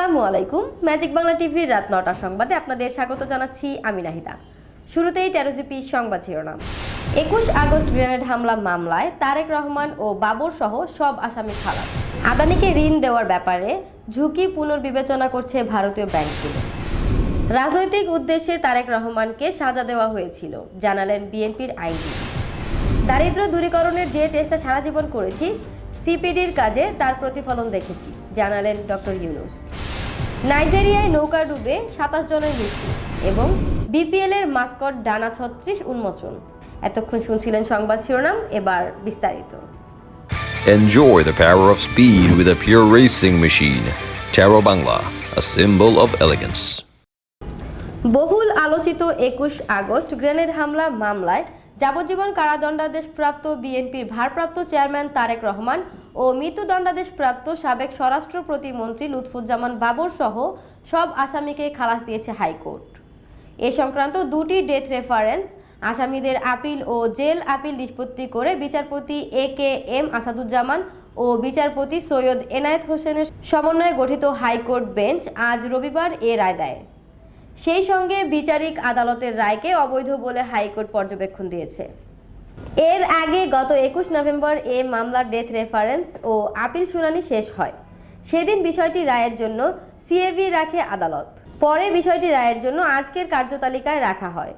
আসসালামু আলাইকুম। ম্যাজিক বাংলা টিভির রাত ৯টার সংবাদে আপনাদের স্বাগত জানাচ্ছি আমি নাহিদা। শুরুতেই টেরোজিপি সংবাদ শিরোনাম। ২১ আগস্ট গ্রেনেড হামলা মামলায় তারেক রহমান ও বাবর সহ সব আসামি খালাস। আদানিকে ঋণ দেওয়ার ব্যাপারে ঝুঁকি পুনর্বিবেচনা করছে ভারতীয় ব্যাংকগুলো। রাজনৈতিক উদ্দেশ্যে তারেক রহমানকে সাজা দেওয়া হয়েছিল, জানালেন বিএনপির আইনজীবী। দারিদ্র্য দূরীকরণের যে চেষ্টা সারা জীবন করেছি, সিপিডির কাজে তার প্রতিফলন দেখেছি, জানালেন ডক্টর ইউনূস। নাইজেরিয়ায় নৌকা ডুবে ২৭ জনের মৃত্যু এবং বিপিএল এর মাস্কট ডানা ৩৬ উন্মোচন। এতক্ষণ শুনছিলেন সংবাদ শিরোনাম, এবার বিস্তারিত। Enjoy the power of speed with a pure racing machine. Taro Bangla, a symbol of elegance. বহুল আলোচিত ২১ আগস্ট গ্রেনেড হামলা মামলায় যাবজ্জীবন কারাদণ্ডাদেশপ্রাপ্ত বিএনপির ভারপ্রাপ্ত চেয়ারম্যান তারেক রহমান ও মৃত্যুদণ্ডাদেশপ্রাপ্ত সাবেক স্বরাষ্ট্র প্রতিমন্ত্রী লুৎফুজ্জামান বাবর সহ সব আসামিকে খালাস দিয়েছে হাইকোর্ট। এ সংক্রান্ত দুটি ডেথ রেফারেন্স আসামিদের আপিল ও জেল আপিল নিষ্পত্তি করে বিচারপতি এ.কে.এম. আসাদুজ্জামান ও বিচারপতি সৈয়দ এনায়েত হোসেনের সমন্বয়ে গঠিত হাইকোর্ট বেঞ্চ আজ রবিবার এ রায় দেয়। সেই সঙ্গে বিচারিক আদালতের রায়কে অবৈধ বলে হাইকোর্ট পর্যবেক্ষণ দিয়েছে। এর আগে গত ২১ নভেম্বর এ মামলার ডেথ রেফারেন্স ও আপিল শুনানি শেষ হয়। সেদিন বিষয়টি রায়ের জন্য সিএভি রাখে আদালত। পরে বিষয়টি রায়ের জন্য আজকের কার্যতালিকায় রাখা হয়।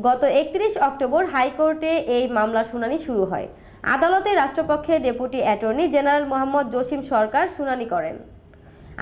গত ৩১ অক্টোবর হাইকোর্টে এই মামলার শুনানি শুরু হয়। আদালতে রাষ্ট্রপক্ষে deputy attorney general Mohammad Jasim Sarkar শুনানি করেন।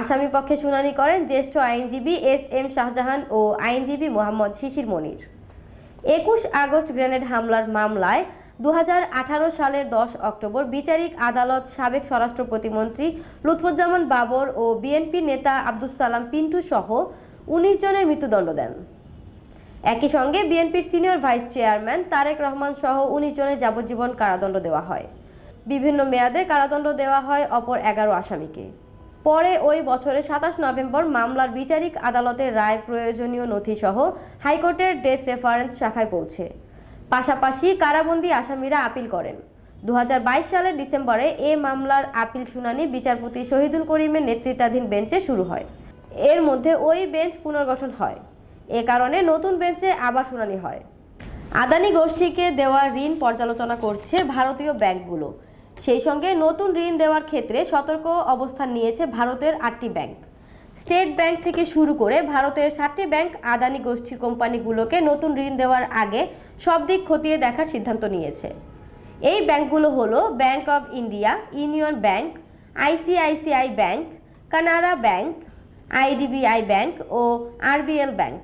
আসামি পক্ষে শুনানি করেন জ্যেষ্ঠ আইনজীবী এস.এম. শাহজাহান ও আইনজীবী মোহাম্মদ শিশির মনির। ২১ আগস্ট গ্রেনেড হামলার মামলায় ২০১৮ সালের ১০ অক্টোবর বিচারিক আদালত সাবেক স্বরাষ্ট্র প্রতিমন্ত্রী লুৎফুজ্জামান বাবর ও বিএনপি নেতা আব্দুস সালাম পিন্টু সহ ১৯ জনের মৃত্যুদণ্ড দেন। একই সঙ্গে বিএনপির senior vice chairman Tarique Rahman সহ ১৯ জনের যাবজ্জীবন কারাদণ্ড দেওয়া হয়। বিভিন্ন মেয়াদে কারাদণ্ড দেওয়া হয় অপর ১১ আসামিকে। পরে ওই বছরের ২৭ নভেম্বর মামলার বিচারিক আদালতের রায় প্রয়োজনীয় নথিসহ হাইকোর্টের ডেথ রেফারেন্স শাখায় পৌঁছে। পাশাপাশি কারাবন্দী আসামিরা আপিল করেন। ২০২২ সালের ডিসেম্বরে এ মামলার আপিল শুনানি বিচারপতি শহীদুল করিমের নেতৃত্বাধীন বেঞ্চে শুরু হয়। এর মধ্যে ওই বেঞ্চ পুনর্গঠন হয়। এ কারণে নতুন বেঞ্চে আবার শুনানি হয়। আদানি গোষ্ঠীকে দেওয়া ঋণ পর্যালোচনা করছে ভারতীয় ব্যাংকগুলো। সেই সঙ্গে নতুন ঋণ দেওয়ার ক্ষেত্রে সতর্ক অবস্থান নিয়েছে ভারতের ৮টি ব্যাংক। স্টেট ব্যাংক থেকে শুরু করে ভারতের ৭টি ব্যাংক আদানি গোষ্ঠীর কোম্পানিগুলোকে নতুন ঋণ দেওয়ার আগে সব দিক খতিয়ে দেখার সিদ্ধান্ত নিয়েছে। এই ব্যাংকগুলো হলো bank of India, union bank, ICICI bank, Canara bank, IDBI bank ও আরবিএল ব্যাংক।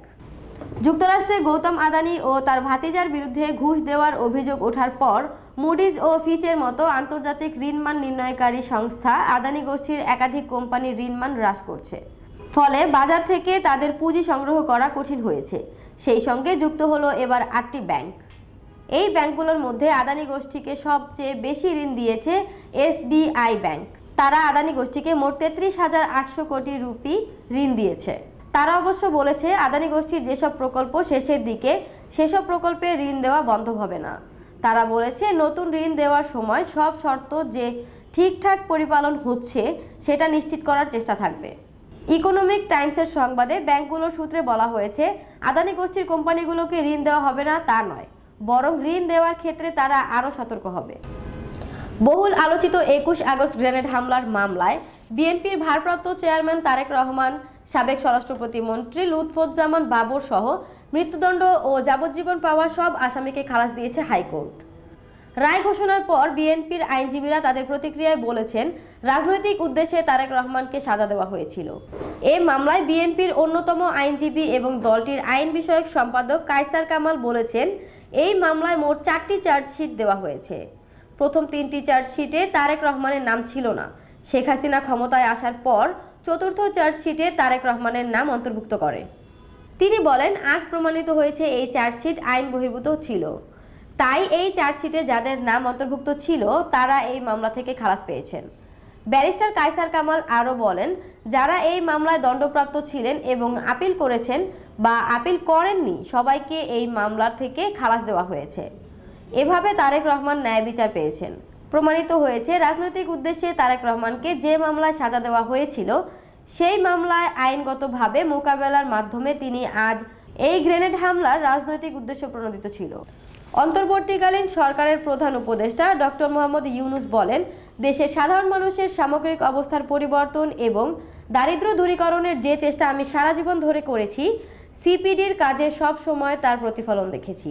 যুক্তরাষ্ট্রে গৌতম আদানি ও তার ভাতিজার বিরুদ্ধে ঘুষ দেওয়ার অভিযোগ ওঠার পর মুডিজ ও ফিচের মতো আন্তর্জাতিক ঋণমান নির্ণয়কারী সংস্থা আদানি গোষ্ঠীর একাধিক কোম্পানির ঋণমান হ্রাস করছে। ফলে বাজার থেকে তাদের পুঁজি সংগ্রহ করা কঠিন হয়েছে। সেই সঙ্গে যুক্ত হলো এবার ৮টি ব্যাংক। এই ব্যাংকগুলোর মধ্যে আদানি গোষ্ঠীকে সবচেয়ে বেশি ঋণ দিয়েছে এসবিআই ব্যাংক। তারা আদানি গোষ্ঠীকে মোট ৩৩,৮০০ কোটি রুপি ঋণ দিয়েছে। তারা অবশ্য বলেছে আদানি গোষ্ঠীর যেসব প্রকল্প শেষের দিকে সেসব প্রকল্পে ঋণ দেওয়া বন্ধ হবে না। তারা বলেছে নতুন ঋণ দেওয়ার সময় সব শর্ত যে ঠিকঠাক পরিপালন হচ্ছে সেটা নিশ্চিত করার চেষ্টা থাকবে। ইকোনমিক টাইমসের সংবাদে ব্যাংকগুলোর সূত্রে বলা হয়েছে আদানি গোষ্ঠীর কোম্পানিগুলোকে ঋণ দেওয়া হবে না তা নয়, বরং ঋণ দেওয়ার ক্ষেত্রে তারা আরও সতর্ক হবে। বহুল আলোচিত ২১ আগস্ট গ্রেনেড হামলার মামলায় বিএনপির ভারপ্রাপ্ত চেয়ারম্যান তারেক রহমান, সাবেক স্বরাষ্ট্র প্রতিমন্ত্রী লুৎফুজ্জামান বাবর সহ মৃত্যুদণ্ড ও যাবজ্জীবন পাওয়া সব আসামিকে খালাস দিয়েছে হাইকোর্ট। রায় ঘোষণার পর বিএনপির আইনজীবীরা তাদের প্রতিক্রিয়ায় বলেছেন রাজনৈতিক উদ্দেশ্যে তারেক রহমানকে সাজা দেওয়া হয়েছিল। এ মামলায় বিএনপির অন্যতম আইনজীবী এবং দলটির আইন বিষয়ক সম্পাদক কায়সার কামাল বলেছেন এই মামলায় মোট ৪টি চার্জশিট দেওয়া হয়েছে। প্রথম ৩টি চার্জশিটে তারেক রহমানের নাম ছিল না। শেখ হাসিনা ক্ষমতায় আসার পর চতুর্থ চার্জশিটে তারেক রহমানের নাম অন্তর্ভুক্ত করে। তিনি বলেন আজ প্রমাণিত হয়েছে এই চার্জশিট আইন বহির্ভূত ছিল। তাই এই চার্জশিটে যাদের নাম অন্তর্ভুক্ত ছিল তারা এই মামলা থেকে খালাস পেয়েছেন। ব্যারিস্টার কায়সার কামাল আরও বলেন যারা এই মামলায় দণ্ডপ্রাপ্ত ছিলেন এবং আপিল করেছেন বা আপিল করেননি সবাইকে এই মামলার থেকে খালাস দেওয়া হয়েছে। এভাবে তারেক রহমান ন্যায় বিচার পেয়েছেন। প্রমাণিত হয়েছে রাজনৈতিক উদ্দেশ্যে তারেক রহমানকে যে মামলায় সাজা দেওয়া হয়েছিল সেই মামলায় আইনগতভাবে মোকাবেলার মাধ্যমে তিনি আজ এই গ্রেনেড হামলার রাজনৈতিক উদ্দেশ্য প্রণোদিত ছিল। অন্তর্বর্তীকালীন সরকারের প্রধান উপদেষ্টা ডক্টর মোহাম্মদ ইউনূস বলেন, দেশের সাধারণ মানুষের সামগ্রিক অবস্থার পরিবর্তন এবং দারিদ্র্য দূরীকরণের যে চেষ্টা আমি সারা জীবন ধরে করেছি, সিপিডির কাজে সব সময় তার প্রতিফলন দেখেছি।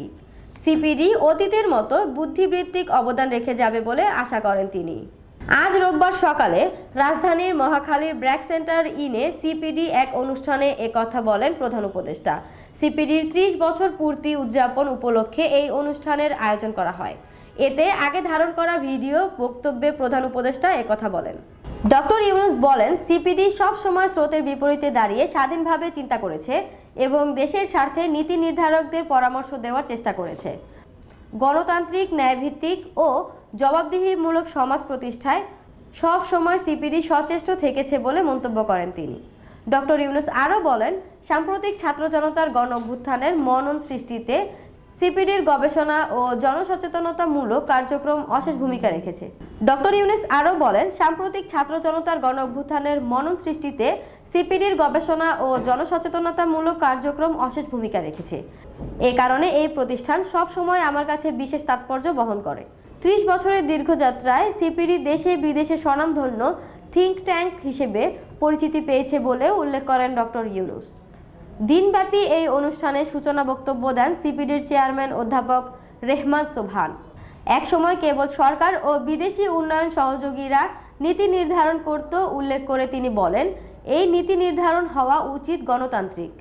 সিপিডি অতীতের মতো বুদ্ধিবৃত্তিক অবদান রেখে যাবে বলে আশা করেন তিনি। আজ রোববার সকালে রাজধানীর মহাখালীর ব্র্যাক সেন্টার ইনে সিপিডি এক অনুষ্ঠানে একথা বলেন প্রধান উপদেষ্টা। সিপিডির 30 বছর পূর্তি উদযাপন উপলক্ষে এই অনুষ্ঠানের আয়োজন করা হয়। এতে আগে ধারণ করা ভিডিও বক্তব্যে প্রধান উপদেষ্টা একথা বলেন। ডক্টর ইউনূস বলেন, সিপিডি সব সময় স্রোতের বিপরীতে দাঁড়িয়ে স্বাধীনভাবে চিন্তা করেছে এবং দেশের স্বার্থে নীতি নির্ধারকদের পরামর্শ দেওয়ার চেষ্টা করেছে। গণতান্ত্রিক, ন্যায়ভিত্তিক ও জবাবদিহিমূলক সমাজ প্রতিষ্ঠায় সব সময় সিপিডি সচেষ্ট থেকেছে বলে মন্তব্য করেন তিনি। ডক্টর ইউনূস আরও বলেন, সাম্প্রতিক ছাত্র জনতার গণ অভ্যুত্থানের মনন সৃষ্টিতে সিপিডির গবেষণা ও জনসচেতনতামূলক কার্যক্রম অশেষ ভূমিকা রেখেছে। ডক্টর ইউনূস আরও বলেন, সাম্প্রতিক ছাত্র জনতার গণ অভ্যুত্থানের মনন সৃষ্টিতে সিপিডির গবেষণা ও জনসচেতনতামূলক কার্যক্রম অশেষ ভূমিকা রেখেছে। এ কারণে এই প্রতিষ্ঠান সব সময় আমার কাছে বিশেষ তাৎপর্য বহন করে। 30 বছরের দীর্ঘযাত্রায় সিপিডি দেশে বিদেশে স্বনামধন্য থিঙ্ক ট্যাঙ্ক হিসেবে পরিচিতি পেয়েছে বলেও উল্লেখ করেন ডক্টর ইউনূস। দিনব্যাপী এই অনুষ্ঠানে সূচনা বক্তব্য দেন সিপিডির চেয়ারম্যান অধ্যাপক রেহমান সোবহান। একসময় কেবল সরকার ও বিদেশি উন্নয়ন সহযোগীরা নীতি নির্ধারণ করত উল্লেখ করে তিনি বলেন, এই নীতি নির্ধারণ হওয়া উচিত গণতান্ত্রিক।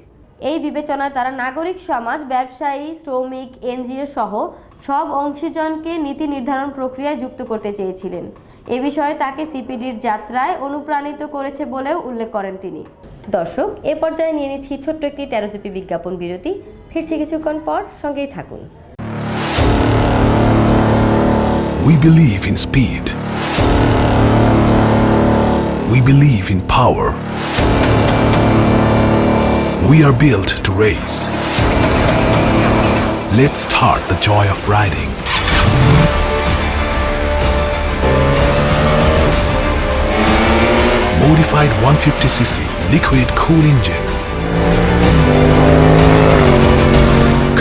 এই বিবেচনায় তারা নাগরিক সমাজ, ব্যবসায়ী, শ্রমিক, এনজিও সহ সব অংশীজনকে নীতি নির্ধারণ প্রক্রিয়ায় যুক্ত করতে চেয়েছিলেন। এ বিষয়ে তাকে সিপিডির যাত্রায় অনুপ্রাণিত করেছে বলেও উল্লেখ করেন তিনি। দর্শক, এ পর্যায়ে নিয়ে নিচ্ছি ছোট্ট একটি 13 জিপি বিজ্ঞাপন বিরতি। ফিরছি কিছুক্ষণ পর, সঙ্গেই থাকুন। We believe in speed. We believe in power. We are built to race. Let's start the joy of riding. Modified 150cc liquid cool engine.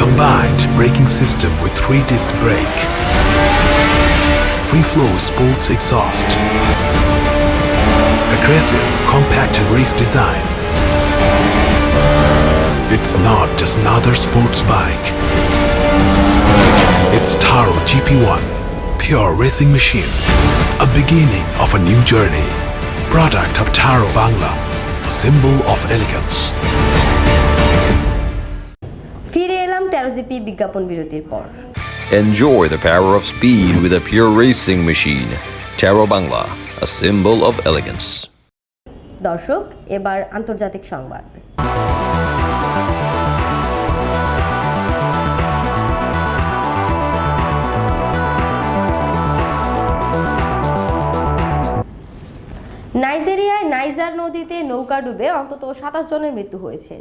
Combined braking system with 3-disc brake. Free flow sports exhaust. Aggressive compact race design. It's not just another sports bike. It's Taro GP1, pure racing machine. A beginning of a new journey. Product of Taro Bangla, a symbol of elegance. ফিরে এলাম 13 GP বিজ্ঞাপন বিরতির পর। Enjoy the power of speed with a pure racing machine. Taro Bangla, a symbol of elegance. দর্শক, এবার আন্তর্জাতিক সংবাদ। নাইজেরিয়ায় Niger নদীতে নৌকা ডুবে অন্তত 27 জনের মৃত্যু হয়েছে।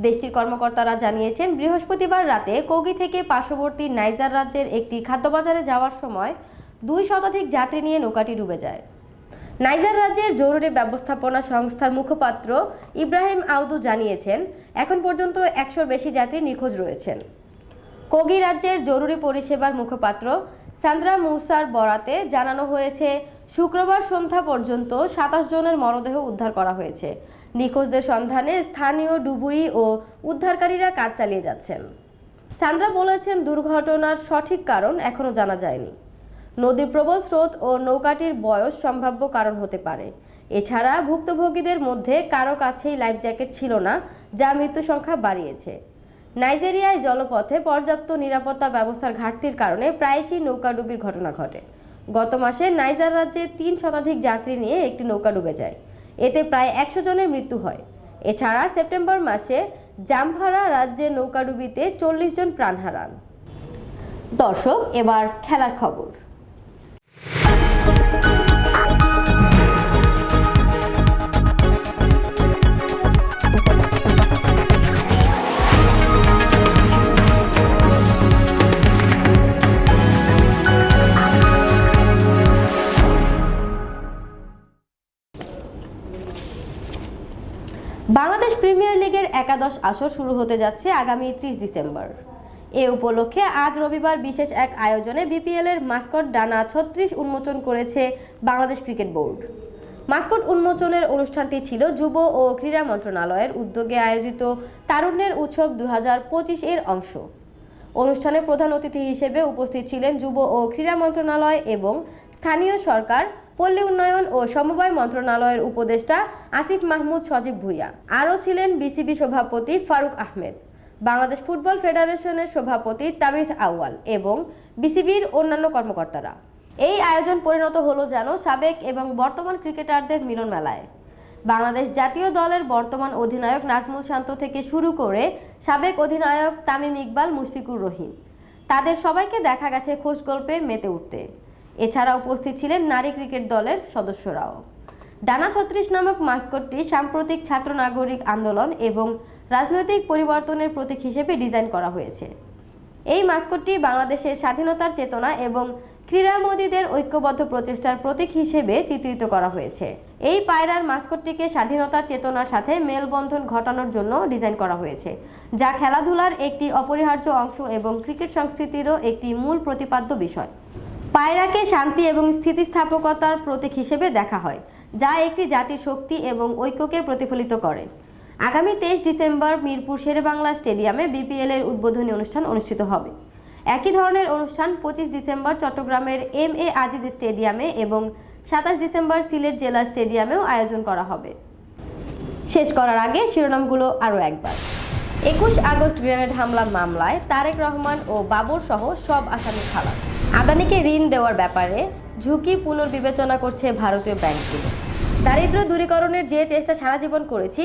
দেশটির কর্মকর্তারা জানিয়েছেন, বৃহস্পতিবার রাতে কোগি থেকে পার্শ্ববর্তী নাইজার রাজ্যের একটি খাদ্যবাজারে যাওয়ার সময় 2 শতাধিক যাত্রী নিয়ে নৌকাটি ডুবে যায়। নাইজার রাজ্যের জরুরি ব্যবস্থাপনা সংস্থার মুখপাত্র ইব্রাহিম আউদু জানিয়েছেন, এখন পর্যন্ত 100-র বেশি যাত্রী নিখোঁজ রয়েছেন। কোগি রাজ্যের জরুরি পরিষেবার মুখপাত্র সান্দ্রা মুসার বরাতে জানানো হয়েছে, শুক্রবার সন্ধ্যা পর্যন্ত 27 জনের মরদেহ উদ্ধার করা হয়েছে। নিখোঁজদের সন্ধানে স্থানীয় ডুবুরি ও উদ্ধারকারীরা কাজ চালিয়ে যাচ্ছেন। সান্দ্রা বলেছেন, দুর্ঘটনার সঠিক কারণ এখনও জানা যায়নি। নদীর প্রবল স্রোত ও নৌকাটির বয়স সম্ভাব্য কারণ হতে পারে। এছাড়া ভুক্তভোগীদের মধ্যে কারো কাছেই লাইফ জ্যাকেট ছিল না, যা মৃত্যু সংখ্যা বাড়িয়েছে। নাইজেরিয়ায় জলপথে পর্যাপ্ত নিরাপত্তা ব্যবস্থার ঘাটতির কারণে প্রায়শই নৌকাডুবির ঘটনা ঘটে। গত মাসে নাইজার রাজ্যে 3 শতাধিক যাত্রী নিয়ে একটি নৌকা ডুবে যায়। এতে প্রায় 100 জনের মৃত্যু হয়। এছাড়া সেপ্টেম্বর মাসে জামফারা রাজ্যে নৌকাডুবিতে 40 জন প্রাণ হারান। দর্শক, এবার খেলার খবর। প্রিমিয়ার লিগের একাদশ আসর শুরু হতে যাচ্ছে আগামী 30 ডিসেম্বর। এ উপলক্ষে আজ রবিবার বিশেষ এক আয়োজনে বিপিএল-এর মাস্কট ডানা 36 উন্মোচন করেছে বাংলাদেশ ক্রিকেট বোর্ড। মাস্কট উন্মোচনের অনুষ্ঠানটি ছিল যুব ও ক্রীড়া মন্ত্রণালয়ের উদ্যোগে আয়োজিত তারুণ্যের উৎসব 2025 এর অংশ। অনুষ্ঠানে প্রধান অতিথি হিসেবে উপস্থিত ছিলেন যুব ও ক্রীড়া মন্ত্রণালয় এবং স্থানীয় সরকার, পল্লী উন্নয়ন ও সমবায় মন্ত্রণালয়ের উপদেষ্টা আসিফ মাহমুদ সজীব ভুঁইয়া। আরও ছিলেন বিসিবি সভাপতি ফারুক আহমেদ, বাংলাদেশ ফুটবল ফেডারেশনের সভাপতি তাবিথ আউয়াল এবং বিসিবির অন্যান্য কর্মকর্তারা। এই আয়োজন পরিণত হলো যেন সাবেক এবং বর্তমান ক্রিকেটারদের মিলন মেলায়। বাংলাদেশ জাতীয় দলের বর্তমান অধিনায়ক নাজমুল শান্ত থেকে শুরু করে সাবেক অধিনায়ক তামিম ইকবাল, মুশফিকুর রহিম, তাদের সবাইকে দেখা গেছে খোশ গল্পে মেতে উঠতে। এছাড়া উপস্থিত ছিলেন নারী ক্রিকেট দলের সদস্যরাও। ডানা 36 নামক মাস্কটটি সাম্প্রতিক ছাত্র নাগরিক আন্দোলন এবং রাজনৈতিক পরিবর্তনের প্রতীক হিসেবে ডিজাইন করা হয়েছে। এই মাস্কটটি বাংলাদেশের স্বাধীনতার চেতনা এবং ক্রীড়ামোদীদের ঐক্যবদ্ধ প্রচেষ্টার প্রতীক হিসেবে চিত্রিত করা হয়েছে। এই পায়রার মাস্কটটিকে স্বাধীনতার চেতনার সাথে মেলবন্ধন ঘটানোর জন্য ডিজাইন করা হয়েছে, যা খেলাধুলার একটি অপরিহার্য অংশ এবং ক্রিকেট সংস্কৃতিরও একটি মূল প্রতিপাদ্য বিষয়। পায়রাকে শান্তি এবং স্থিতিস্থাপকতার প্রতীক হিসেবে দেখা হয়, যা একটি জাতির শক্তি এবং ঐক্যকে প্রতিফলিত করে। আগামী 23 ডিসেম্বর মিরপুর শেরেবাংলা স্টেডিয়ামে বিপিএল-এর উদ্বোধনী অনুষ্ঠান অনুষ্ঠিত হবে। একই ধরনের অনুষ্ঠান 25 ডিসেম্বর চট্টগ্রামের এম.এ. আজিজ স্টেডিয়ামে এবং 27 ডিসেম্বর সিলেট জেলা স্টেডিয়ামেও আয়োজন করা হবে। শেষ করার আগে শিরোনামগুলো আরও একবার। 21 আগস্ট গ্রেনেড হামলা মামলায় তারেক রহমান ও বাবর সহ সব আসামি খালাস। আদানিকে ঋণ দেওয়ার ব্যাপারে ঝুঁকি পুনর্বিবেচনা করছে ভারতীয় ব্যাংকগুলো। দারিদ্র্য দূরীকরণের যে চেষ্টা সারা জীবন করেছি,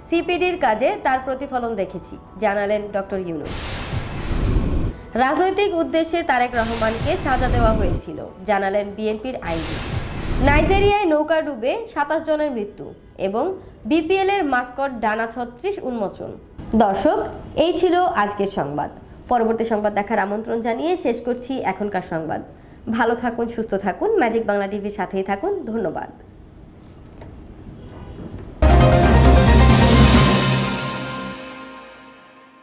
সিপিডির কাজে তার প্রতিফলন দেখেছি, জানালেন ডক্টর ইউনূস। রাজনৈতিক উদ্দেশ্যে তারেক রহমানকে সাজা দেওয়া হয়েছিল, জানালেন বিএনপির আইনজীবী। নাইজেরিয়ায় নৌকা ডুবে 27 জনের মৃত্যু এবং বিপিএল-এর মাস্কট ডানা 36 উন্মোচন। দর্শক, এই ছিল আজকের সংবাদ। পরবর্তী সংবাদ দেখার আমন্ত্রণ জানিয়ে শেষ করছি এখনকার সংবাদ। ভালো থাকুন, সুস্থ থাকুন, ম্যাজিক বাংলা টিভির সাথেই থাকুন। ধন্যবাদ।